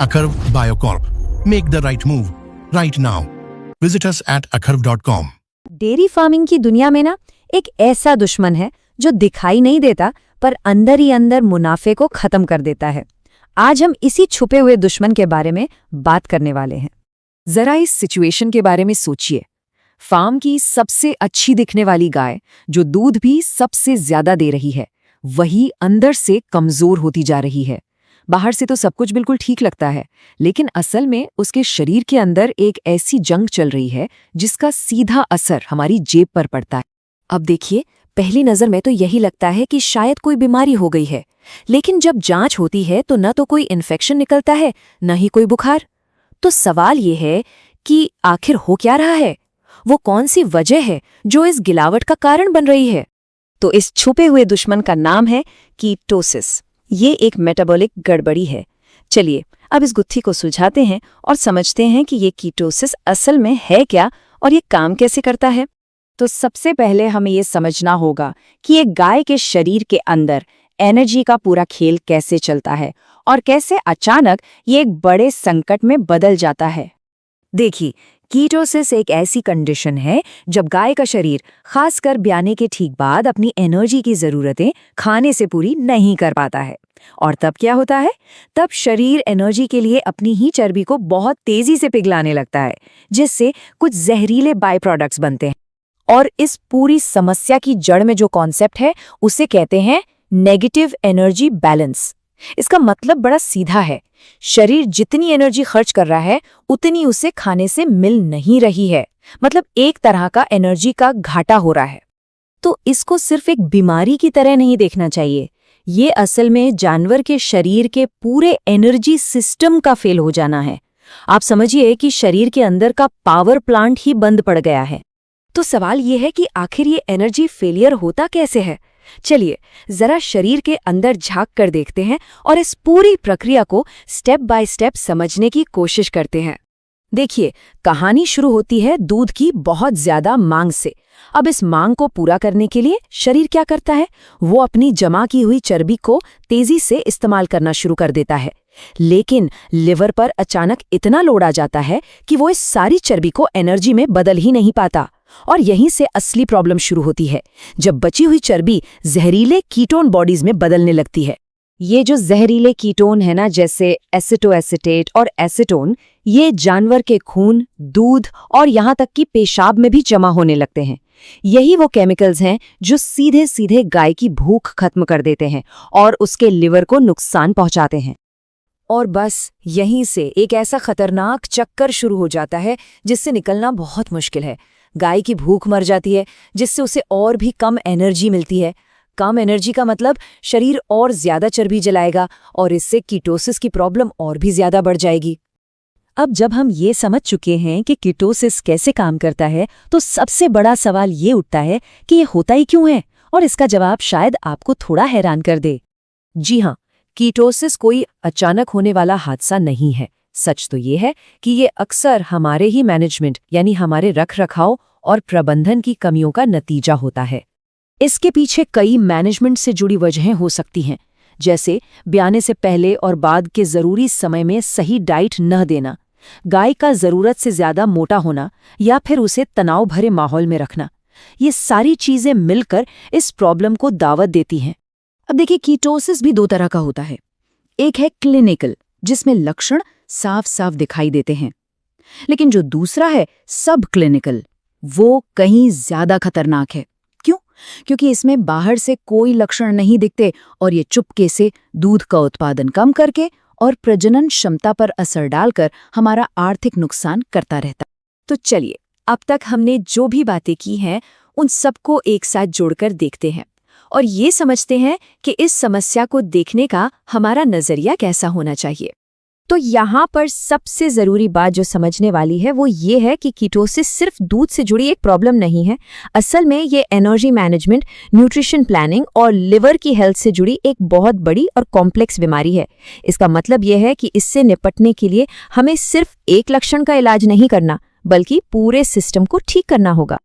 Akarv Biocorp. Make the right move right now. Visit us at akarv.com. Dairy farming की दुनिया में ना एक ऐसा दुश्मन है जो दिखाई नहीं देता पर अंदर ही अंदर मुनाफे को खत्म कर देता है। आज हम इसी छुपे हुए दुश्मन के बारे में बात करने वाले हैं। जरा इस सिचुएशन के बारे में सोचिए। फार्म की सबसे अच्छी दिखने वाली गाय जो दूध भी सबसे ज्यादा दे रही है, वही अंदर से कमजोर होती जा रही है। बाहर से तो सब कुछ बिल्कुल ठीक लगता है, लेकिन असल में उसके शरीर के अंदर एक ऐसी जंग चल रही है जिसका सीधा असर हमारी जेब पर पड़ता है। अब देखिए, पहली नजर में तो यही लगता है कि शायद कोई बीमारी हो गई है, लेकिन जब जांच होती है तो न तो कोई इन्फेक्शन निकलता है, न ही कोई बुखार। तो सवाल ये है कि आखिर हो क्या रहा है? वो कौन सी वजह है जो इस गिलावट का कारण बन रही है? तो इस छुपे हुए दुश्मन का नाम है कीटोसिस। ये एक मेटाबॉलिक गड़बड़ी है। चलिए अब इस गुत्थी को सुलझाते हैं और समझते हैं कि ये कीटोसिस असल में है क्या और ये काम कैसे करता है। तो सबसे पहले हमें ये समझना होगा कि एक गाय के शरीर के अंदर एनर्जी का पूरा खेल कैसे चलता है और कैसे अचानक ये एक बड़े संकट में बदल जाता है। देखिए, कीटोसिस एक ऐसी कंडीशन है जब गाय का शरीर खासकर ब्याने के ठीक बाद अपनी एनर्जी की जरूरतें खाने से पूरी नहीं कर पाता है। और तब क्या होता है? तब शरीर एनर्जी के लिए अपनी ही चर्बी को बहुत तेजी से पिघलाने लगता है, जिससे कुछ जहरीले बाय प्रोडक्ट्स बनते हैं। और इस पूरी समस्या की जड़ में जो कॉन्सेप्ट है उसे कहते हैं नेगेटिव एनर्जी बैलेंस। इसका मतलब बड़ा सीधा है, शरीर जितनी एनर्जी खर्च कर रहा है उतनी उसे खाने से मिल नहीं रही है। मतलब एक तरह का एनर्जी का घाटा हो रहा है। तो इसको सिर्फ एक बीमारी की तरह नहीं देखना चाहिए। ये असल में जानवर के शरीर के पूरे एनर्जी सिस्टम का फेल हो जाना है। आप समझिए कि शरीर के अंदर का पावर प्लांट ही बंद पड़ गया है। तो सवाल ये है कि आखिर ये एनर्जी फेलियर होता कैसे है? चलिए जरा शरीर के अंदर झांक कर देखते हैं और इस पूरी प्रक्रिया को स्टेप बाय स्टेप समझने की कोशिश करते हैं। देखिए, कहानी शुरू होती है दूध की बहुत ज्यादा मांग से। अब इस मांग को पूरा करने के लिए शरीर क्या करता है? वो अपनी जमा की हुई चर्बी को तेजी से इस्तेमाल करना शुरू कर देता है। लेकिन लिवर पर अचानक इतना लोड आ जाता है कि वो इस सारी चर्बी को एनर्जी में बदल ही नहीं पाता। और यहीं से असली प्रॉब्लम शुरू होती है, जब बची हुई चर्बी जहरीले कीटोन बॉडीज में बदलने लगती है। ये जो जहरीले कीटोन है ना, जैसे एसिटोएसिटेट और एसीटोन, ये जानवर के खून, दूध और यहाँ तक कि पेशाब में भी जमा होने लगते हैं। यही वो केमिकल्स हैं जो सीधे सीधे गाय की भूख खत्म कर देते हैं और उसके लिवर को नुकसान पहुंचाते हैं। और बस यहीं से एक ऐसा खतरनाक चक्कर शुरू हो जाता है जिससे निकलना बहुत मुश्किल है। गाय की भूख मर जाती है, जिससे उसे और भी कम एनर्जी मिलती है। कम एनर्जी का मतलब शरीर और ज्यादा चर्बी जलाएगा और इससे कीटोसिस की प्रॉब्लम और भी ज्यादा बढ़ जाएगी। अब जब हम ये समझ चुके हैं कि कीटोसिस कैसे काम करता है, तो सबसे बड़ा सवाल ये उठता है कि ये होता ही क्यों है, और इसका जवाब शायद आपको थोड़ा हैरान कर दे। जी हाँ, कीटोसिस कोई अचानक होने वाला हादसा नहीं है। सच तो ये है कि ये अक्सर हमारे ही मैनेजमेंट यानी हमारे रखरखाव और प्रबंधन की कमियों का नतीजा होता है। इसके पीछे कई मैनेजमेंट से जुड़ी वजहें हो सकती हैं, जैसे ब्याने से पहले और बाद के जरूरी समय में सही डाइट न देना, गाय का जरूरत से ज्यादा मोटा होना या फिर उसे तनाव भरे माहौल में रखना। ये सारी चीजें मिलकर इस प्रॉब्लम को दावत देती हैं। अब देखिए, कीटोसिस भी दो तरह का होता है। एक है क्लिनिकल, जिसमें लक्षण साफ साफ दिखाई देते हैं, लेकिन जो दूसरा है सब क्लिनिकल, वो कहीं ज्यादा खतरनाक है। क्यों? क्योंकि इसमें बाहर से कोई लक्षण नहीं दिखते और ये चुपके से दूध का उत्पादन कम करके और प्रजनन क्षमता पर असर डालकर हमारा आर्थिक नुकसान करता रहता। तो चलिए, अब तक हमने जो भी बातें की हैं उन सबको एक साथ जोड़कर देखते हैं और ये समझते हैं कि इस समस्या को देखने का हमारा नजरिया कैसा होना चाहिए। तो यहाँ पर सबसे ज़रूरी बात जो समझने वाली है वो ये है कि कीटोसिस सिर्फ दूध से जुड़ी एक प्रॉब्लम नहीं है। असल में ये एनर्जी मैनेजमेंट, न्यूट्रिशन प्लानिंग और लिवर की हेल्थ से जुड़ी एक बहुत बड़ी और कॉम्प्लेक्स बीमारी है। इसका मतलब ये है कि इससे निपटने के लिए हमें सिर्फ एक लक्षण का इलाज नहीं करना, बल्कि पूरे सिस्टम को ठीक करना होगा।